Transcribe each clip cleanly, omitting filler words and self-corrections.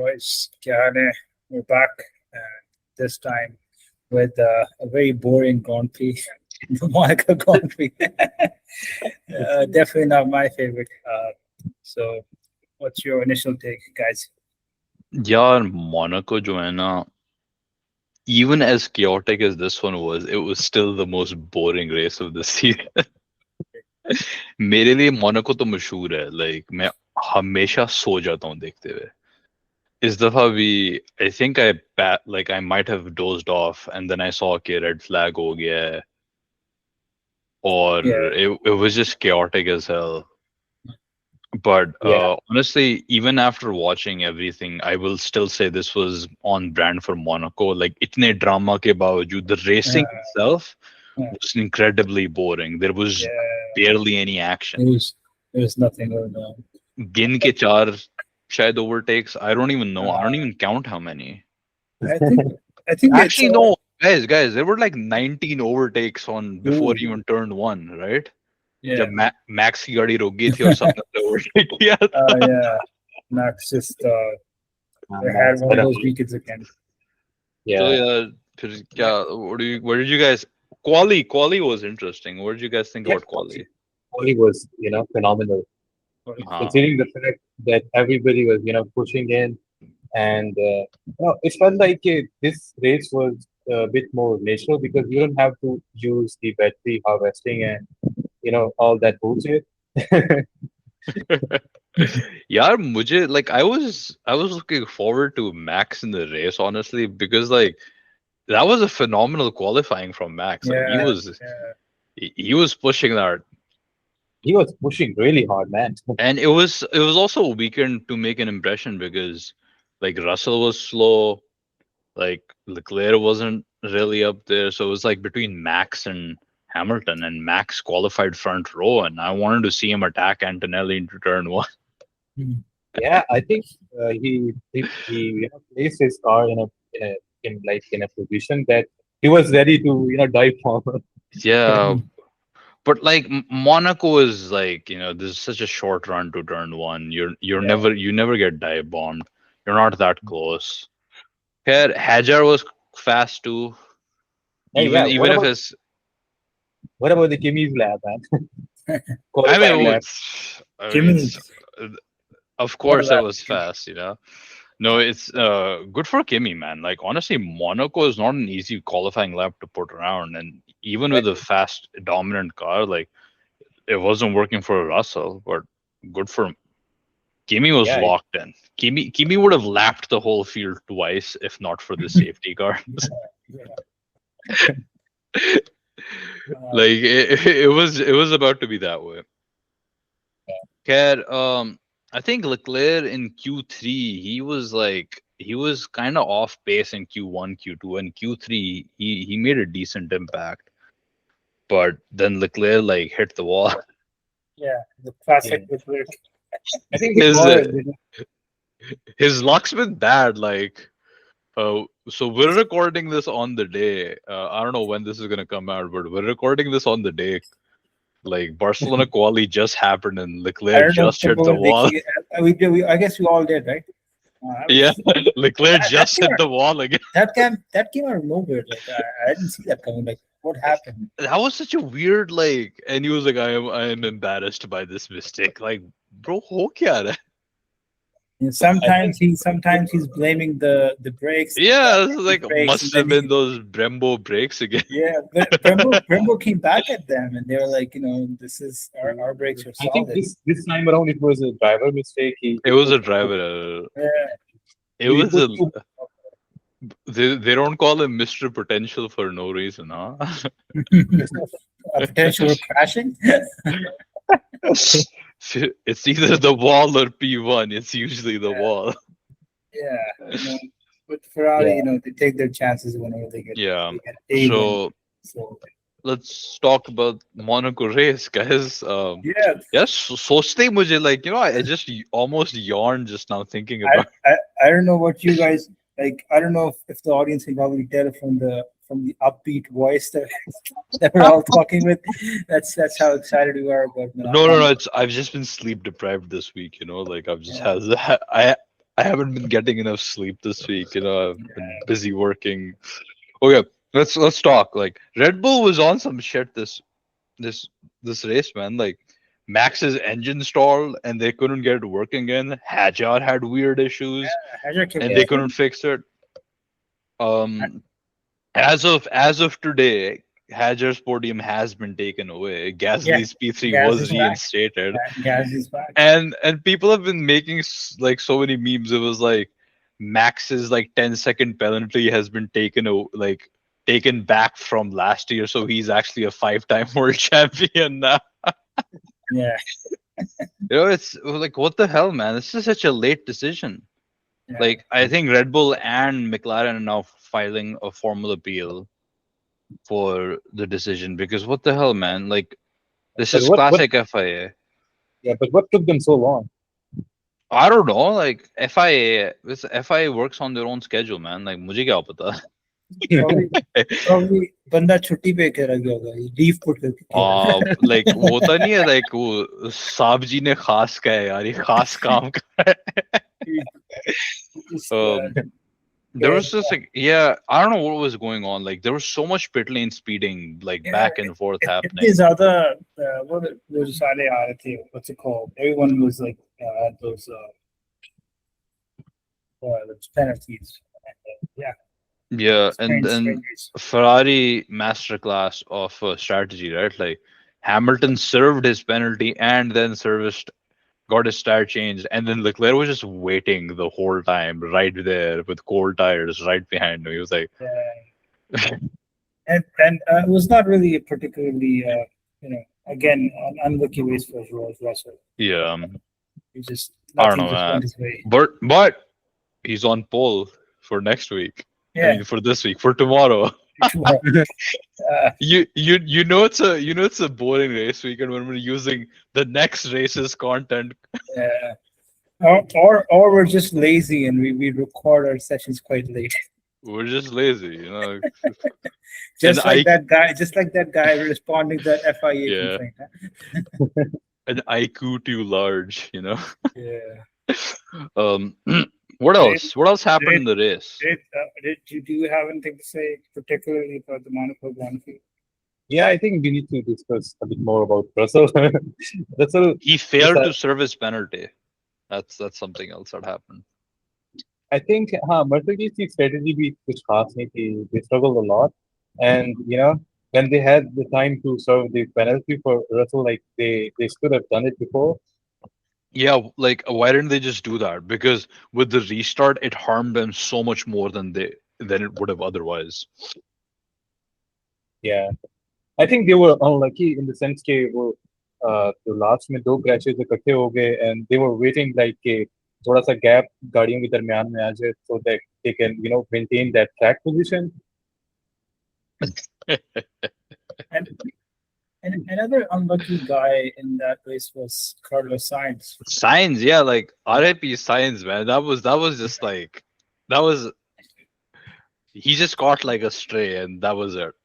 Boys, Kehane, we're back this time with a very boring Grand Prix, the Monaco Grand Prix. Definitely not my favorite. So, what's your initial take, guys? यार Monaco जो है ना, even as chaotic as this one was, it was still the most boring race of the season. मेरे लिए Monaco तो मशहूर है, like मैं हमेशा सो जाता हूँ देखते हुए. इस दफा भी I think I might have dozed off and then I saw कि red flag हो गया है, और Yeah, it was just chaotic as hell. But Yeah. honestly, even after watching everything, I will still say this was on brand for Monaco. Like, itne drama ke bawajood, the racing uh, itself uh, was incredibly boring. There was yeah. barely any There action. was there was nothing going on. Gin ke char shayad overtakes. I don't even know. I don't Uh, even count how many. I think I think it's Actually, no, guys, there were like 19 overtakes on before Ooh. even turn one, right? Yeah. जब max की गाड़ी रुक गई थी और सबने overtake किया था. Yeah. Max just they had one of those weekends again. So Yeah. yeah, फिर क्या, what did you guys, quali was interesting. What did you guys think Yeah, about quali? Quali was, phenomenal. Considering the fact that everybody was, pushing in, and it felt like this race was a bit more natural because you don't have to use the battery harvesting and all that bullshit. यार मुझे, like, I was looking forward to Max in the race, honestly, because like that was a phenomenal qualifying from Max. Like Yeah. he was pushing that. He was pushing really hard, man. And it was also a weekend to make an impression because like Russell was slow, like Leclerc wasn't really up there, so it was like between Max and Hamilton, and Max qualified front row, and I wanted to see him attack Antonelli into turn one. Yeah, I think he placed his car in a position that he was ready to dive for. Yeah, but like Monaco is like, this is such a short run to turn one. Yeah. You never get dive bombed. You're not that close. Here, Hajar was fast too. Hey, Even yeah. even if it's, What about the Kimi's lap, man? I Qualifying mean, lap. Kimi, of what a course it lap. was fast. No, it's good for Kimi, man. Like, honestly, Monaco is not an easy qualifying lap to put around, and even with a fast, dominant car, like it wasn't working for Russell, but good for Kimi was Yeah, locked in. Kimi would have lapped the whole field twice if not for the safety car. Like it was about to be that way. Cat, I think Leclerc in Q3, he was kind of off pace in Q1, Q2, and Q3 he made a decent impact. But then Leclerc like hit the wall. Yeah, the classic Leclerc. I think His it's his luck's been bad. Like, so we're recording this on the day. I don't know when this is gonna come out, but we're recording this on the day. Like Barcelona quali just happened and I Leclerc don't know just hit the wall. I guess we all did, right? Yeah, Leclerc That just came hit the wall again. That came out of nowhere. Like I didn't see that coming. Like what happened? That was such a weird, like, and he was like, I am embarrassed by this mistake. Like, bro, ho kya raha? Sometimes he's blaming the brakes. Yeah, this is like Brakes, must and have then been those Brembo brakes again. yeah, but Brembo came back at them, and they were like, this is our brakes are I think solid. this time around it was a driver mistake. It was a driver error. Yeah, It was a. They don't call him Mr. Potential for no reason, huh? a potential of crashing. It's either the wall or P1. It's usually the wall. Yeah, with Ferrari, they take their chances whenever they get Yeah. a win. So So let's talk about Monaco race, guys. yeah, Yes, sochte mujhe, like, I just almost yawned just now thinking about. I don't know what you guys like. I don't know if the audience can probably tell from the upbeat voice that we're all talking with. That's how excited we are about. No. I've just been sleep deprived this week. Like I've just had. I haven't been getting enough sleep this week. I've been busy working. Okay, let's talk. Like Red Bull was on some shit this this race, man. Like Max's engine stalled and they couldn't get it working again. Hajar had weird issues and they couldn't fix it. As of today, Hajar's podium has been taken away. Gasly's P3 was reinstated, Gasly's back. and people have been making like so many memes. It was like Max's like 10-second penalty has been taken back from last year, so he's actually a 5-time world champion now. Yeah. It's like, what the hell, man? This is such a late decision. Yeah. Like, I think Red Bull and McLaren are now filing a formal appeal for the decision, because what the hell, man? Like, this But is what- classic FIA. Yeah, but what took them so long? I don't know. Like, FIA works on their own schedule, man. Like, मुझे क्या पता? Probably बंदा छुट्टी पे करा गया होगा, leave put करके. Like, होता नहीं है, like वो साहब जी ने खास कहा है यार, ये खास काम कर रहा है. There was just like, yeah, I don't know what was going on. Like, there was so much pit lane speeding, like back and forth happening. इतने ज़्यादा वो जो साले आ रहे थे, what's it called? Everyone was like those penalties. Yeah. Yeah, and Strangers. Ferrari masterclass of strategy, right? Like Hamilton served his penalty and then got his tire changed, and then Leclerc was just waiting the whole time right there with cold tires right behind him. He was like, and it was not really a particularly again an unlucky race for Russell. yeah, He just I don't know, nothing just man. went his way. But he's on pole for next week. Yeah. I mean, for this week, for tomorrow. You know it's a boring race weekend when we're using the next race's content. Yeah. Or we're just lazy and we record our sessions quite late. We're just lazy, Just like that guy responding to that FIA complaint. An IQ too large, Yeah. What else? What else happened in the race? Do you have anything to say particularly about the Monaco Grand Prix? Yeah, I think we need to discuss a bit more about Russell. Russell, He failed to serve his penalty. That's something else that happened. I think Mercedes की strategy भी कुछ खास नहीं थी. They struggled a lot, and when they had the time to serve the penalty for Russell, like they should have done it before. Yeah, like why didn't they just do that? Because with the restart, it harmed them so much more than it would have otherwise. Yeah, I think they were unlucky in the sense that the last में दो crashes इकट्ठे हो गए, and they were waiting like कि थोड़ा सा gap गाड़ियों के दरमियान में आ जाए so that they can maintain that track position. And another unlucky guy in that race was Carlos Sainz. Sainz, yeah, like RIP Sainz, man. That was just like he just caught like a stray, and that was it.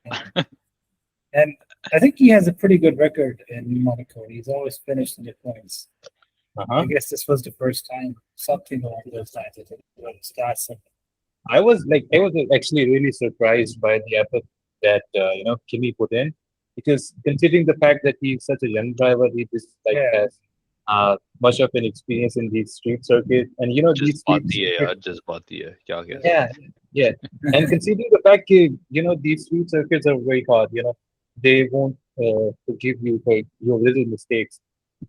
And I think he has a pretty good record in Monaco. He's always finished in the points. I guess this was the first time, something along those lines. I think it was that simple. I was actually really surprised by the effort that Kimi put in, because considering the fact that he's such a young driver, he just has much of an experience in these street circuits, and these yeah. And considering the fact that these street circuits are very hard, they won't forgive you for your little mistakes.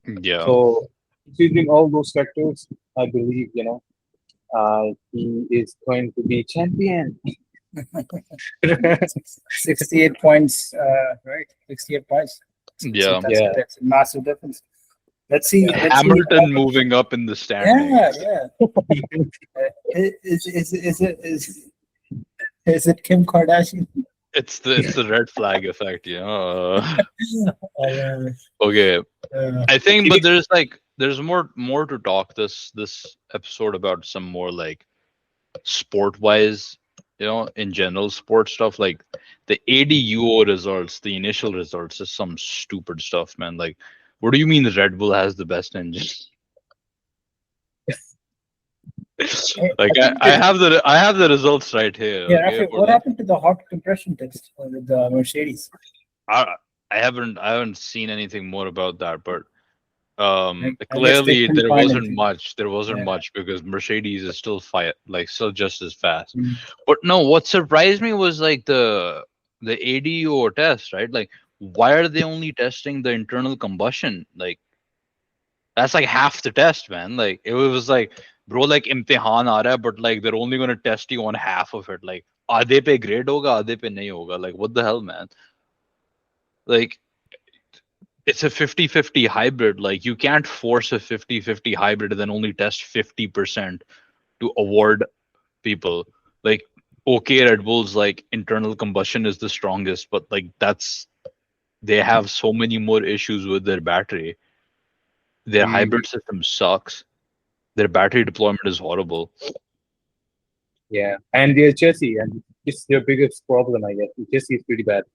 Yeah. So considering all those factors, I believe he is going to be champion. 68 points, right? 68 points. Yeah. That's a massive difference. Let's see. Hamilton moving up in the standings. Yeah. Is it Kim Kardashian? It's the red flag effect, Okay. I think, but there's more to talk this episode about, some more like sport wise, in general sport stuff, like the ADUO results, the initial results is some stupid stuff, man. Like, what do you mean Red Bull has the best engine? Like I have the results right here. Yeah, Okay, actually, for what like, happened to the hot compression test with the Mercedes? I haven't seen anything more about that, but I guess they clearly couldn't find anything. there wasn't Yeah. much because Mercedes is still still just as fast. Mm. But no, what surprised me was like the ADO test, right? Like, why are they only testing the internal combustion? Like, that's like half the test, man. Like, it was like, bro, like imtihan aa raha hai, but like they're only gonna test you on half of it. Like, आधे पे grade होगा, आधे पे नहीं होगा. Like, what the hell, man? Like, it's a 50-50 hybrid. Like, you can't force a 50-50 hybrid and then only test 50% to award people. Like, okay, Red Bull's like internal combustion is the strongest, but like they have so many more issues with their battery. Their hybrid system sucks. Their battery deployment is horrible. Yeah, and their chassis, and it's their biggest problem, I guess. The chassis is pretty bad.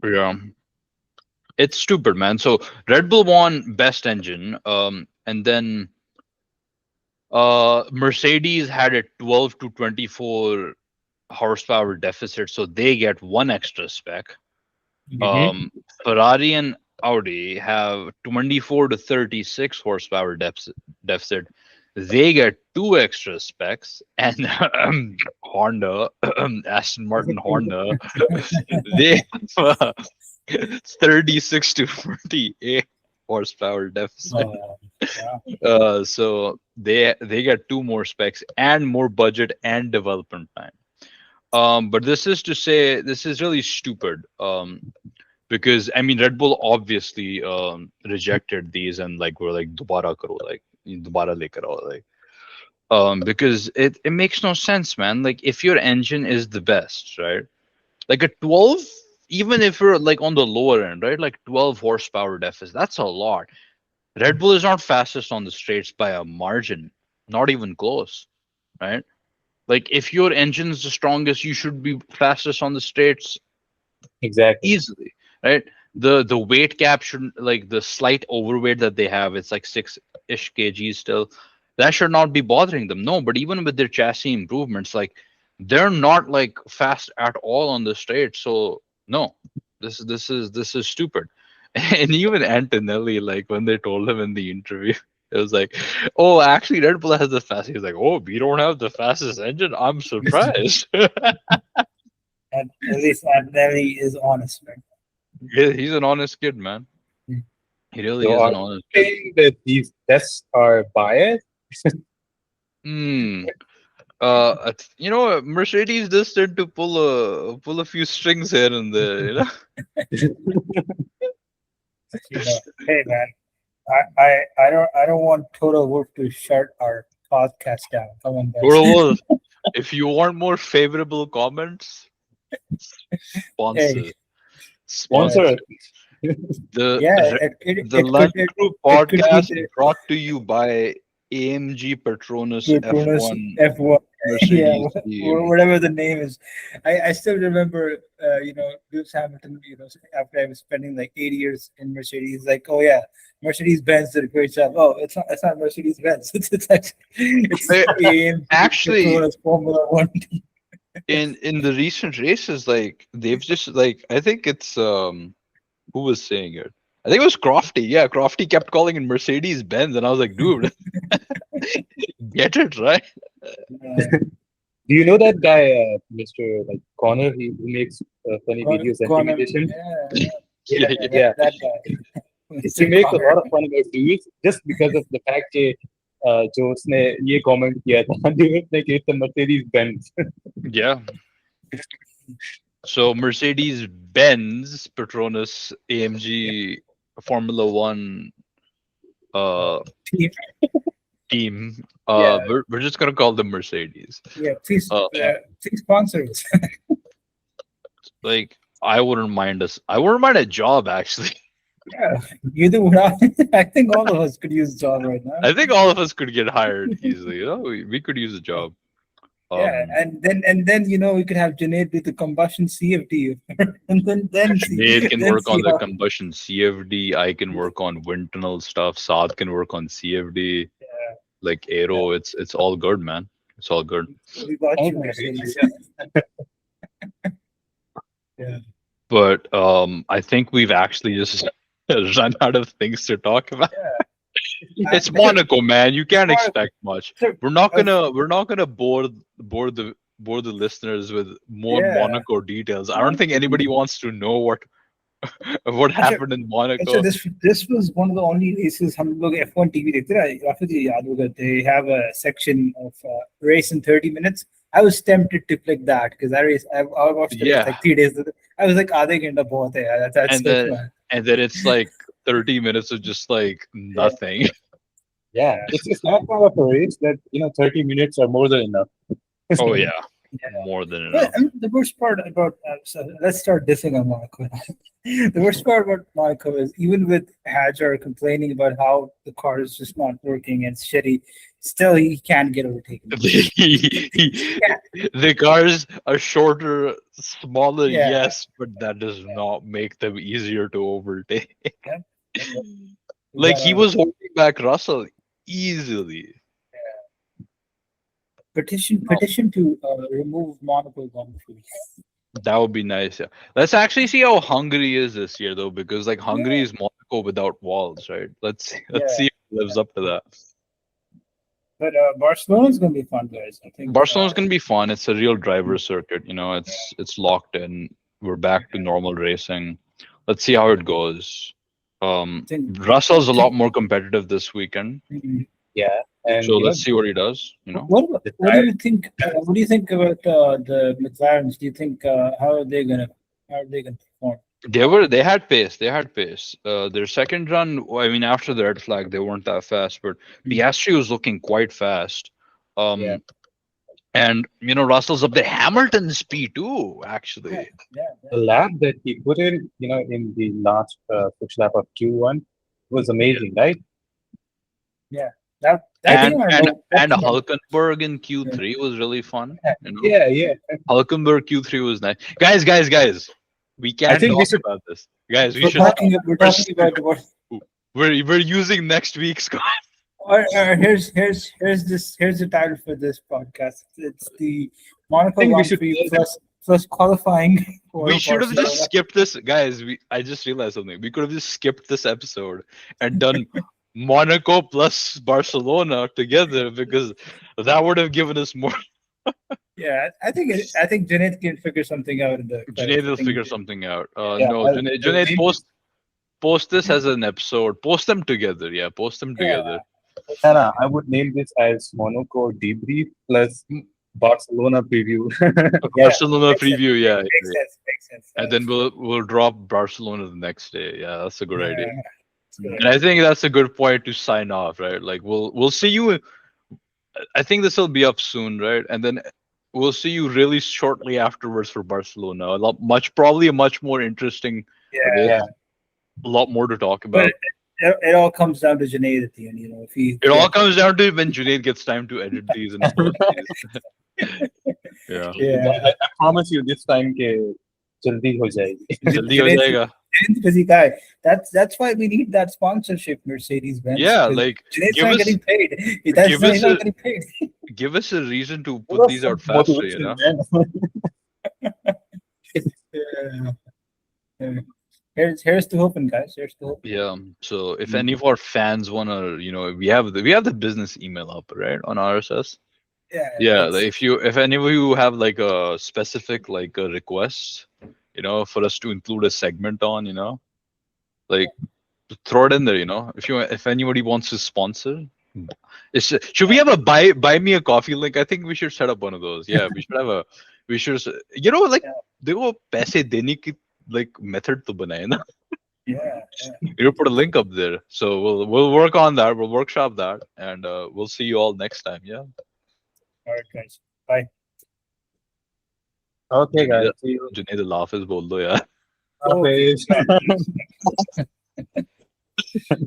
Yeah. It's stupid, man. So Red Bull won best engine, and then Mercedes had a 12 to 24 horsepower deficit, so they get one extra spec. Ferrari and Audi have 24 to 36 horsepower deficit. They get two extra specs, and Honda, Aston Martin, Honda, they have 36 to 48 horsepower deficit. So they get two more specs and more budget and development time. But this is to say this is really stupid. Because I mean Red Bull obviously rejected these and like were like dobara karo, like dobara lekar aao, like because it makes no sense, man. Like if your engine is the best, right? Like a 12, even if you're like on the lower end, right? Like 12 horsepower deficit, that's a lot. Red Bull is not fastest on the straights by a margin, not even close, right? Like if your engine's the strongest, you should be fastest on the straights Exactly. easily, right? The weight cap shouldn't, like the slight overweight that they have, it's like 6-ish kgs still. That should not be bothering them. No, but even with their chassis improvements, like they're not like fast at all on the straight. So no, this is stupid. And even Antonelli, like when they told him in the interview, it was like, oh, actually Red Bull has the fastest. He's like, oh, we don't have the fastest engine. I'm surprised. And at least Antonelli is honest, man. He's an honest kid, man. He really So is are an you honest kid. saying that these tests are biased? You know, Mercedes does tend to pull a few strings here and there, you know. Hey man, I don't want Toto Wolff to shut our podcast down. Come on, guys. Well, if you want more favorable comments, sponsor. Sponsor. The Lunch Group podcast brought to you by AMG Petronas F1 F1. Mercedes Whatever the name is. I still remember, Lewis Hamilton, after I was spending like 8 years in Mercedes, like, oh yeah, Mercedes-Benz did a great job. Oh, it's not Mercedes-Benz. It's actually Petronas Formula One. in the recent races, like they've just like, I think it's who was saying it? I think it was Crofty. Yeah, Crofty kept calling it Mercedes-Benz, and I was like, dude, get it right. Do you know that guy, Mr. like Connor? He makes funny videos and imitation. Yeah. That guy. He makes a lot of fun about dudes just because of the fact that जो उसने ये comment किया था, like it's a Mercedes-Benz. Yeah. So Mercedes-Benz Petronas AMG Formula One team. We're just gonna call them Mercedes. Yeah, please sponsor us. Like I wouldn't mind a job actually. Yeah, either would I. I think all of us could use a job right now. I think all of us could get hired easily. You know, we could use a job. Yeah, and then we could have Junaid do the combustion CFD, and then Junaid can work on the combustion CFD. I can work on wind tunnel stuff. Saad can work on CFD. Yeah. like aero, it's all good, man. It's all good. We got you, Okay. Mercedes. Yeah. But I think we've actually just run out of things to talk about. It's Monaco, man. You can't Monaco. expect much. So, We're not gonna bore the listeners with more Yeah. Monaco details. I don't think anybody wants to know what happened in अच्छा, Monaco. this was one of the only races हम लोग F1 TV देखते रहे. After the याद होगा, they have a section of race in 30 minutes. I was tempted to click that because I watched the race Yeah. like 3 days. I was like, आधे घंटा बहुत है यार. That's And so then fun. and then it's like 30 minutes of just like nothing. Yeah, it's that kind of a race that 30 minutes are more than enough. Oh yeah, Yeah. more than Well, enough. I mean, the worst part about so let's start dissing on Monaco. The worst part about Monaco is even with Hajar complaining about how the car is just not working and it's shitty, still he can't get overtaken. The cars are shorter, smaller, Yeah. yes, but that does not make them easier to overtake. Yeah. Like he was holding back Russell easily. petition to remove Monaco Grand Prix. That would be nice. Yeah. Let's actually see how Hungary is this year, though, because like Hungary is Monaco without walls, right? Let's see Yeah. if it lives up to that. But Barcelona's gonna be fun, guys. I think Barcelona's gonna be fun. It's a real driver circuit. It's locked in. We're back to normal racing. Let's see how it goes. Russell's a lot more competitive this weekend, Yeah, and so let's see what he does. What do you think? What do you think about the McLarens? Do you think how are they gonna perform? They had pace. They had pace. Their second run, I mean, after the red flag, they weren't that fast, but Piastri was looking quite fast. Yeah. And Russell's up there. Hamilton's speed too, actually. the lap that he put in, in the last first lap of Q1 was amazing, right? That And thing I know- Hulkenberg in Q3 was really fun. Yeah. Hulkenberg Q3 was nice. Guys. We can't think we talk should- about this. Guys, we We're should. talking about what. We're using next week's. Or here's the title for this podcast. It's the Monaco think we Grand should Prix do plus qualifying. For We should have just Barcelona. skipped this, guys. I just realized something. We could have just skipped this episode and done Monaco plus Barcelona together because that would have given us more. Yeah, I think Janet can figure something out in the. Junaid will figure something out. Yeah, No, I'll Junaid, name post this as an episode. Post them together. Yeah, post them together. Anna, I would name this as Monaco Debrief plus Barcelona preview. Barcelona makes sense. preview. Yeah, Makes sense. and then we'll drop Barcelona the next day. Yeah, that's a good idea. It's good. And I think that's a good point to sign off, right? Like we'll see you. I think this will be up soon, right? And then we'll see you really shortly afterwards for Barcelona. Probably a much more interesting. Yeah. A lot more to talk about. But it all comes down to Junaid at the end, if he. It all comes down to when Junaid gets time to edit these and post these. Yeah. Yeah. I promise you this time ke jaldi ho jayegi. Jaldi ho jayega. Busy guy. That's why we need that sponsorship, Mercedes-Benz. Yeah, because like Junaid's give not us getting paid. give He's us not a- getting paid. give us a reason to put these out faster, Yeah. Here's to hoping, guys. Here's to hoping. Yeah. So if any of our fans wanna, we have the business email up, right, on RSS. Yeah, like if any of you have like a specific like a request, for us to include a segment on, like throw it in there, if anybody wants to sponsor. Should we have a buy me a coffee link? I think we should set up one of those. Yeah, we should like देखो पैसे देने की like method to बनाए ना. Yeah. Put a link up there. So we'll work on that. We'll workshop that, and we'll see you all next time. Yeah. All right, guys. Bye. Okay, guys. See you. Junaid laugh is बोल दो यार. Bye.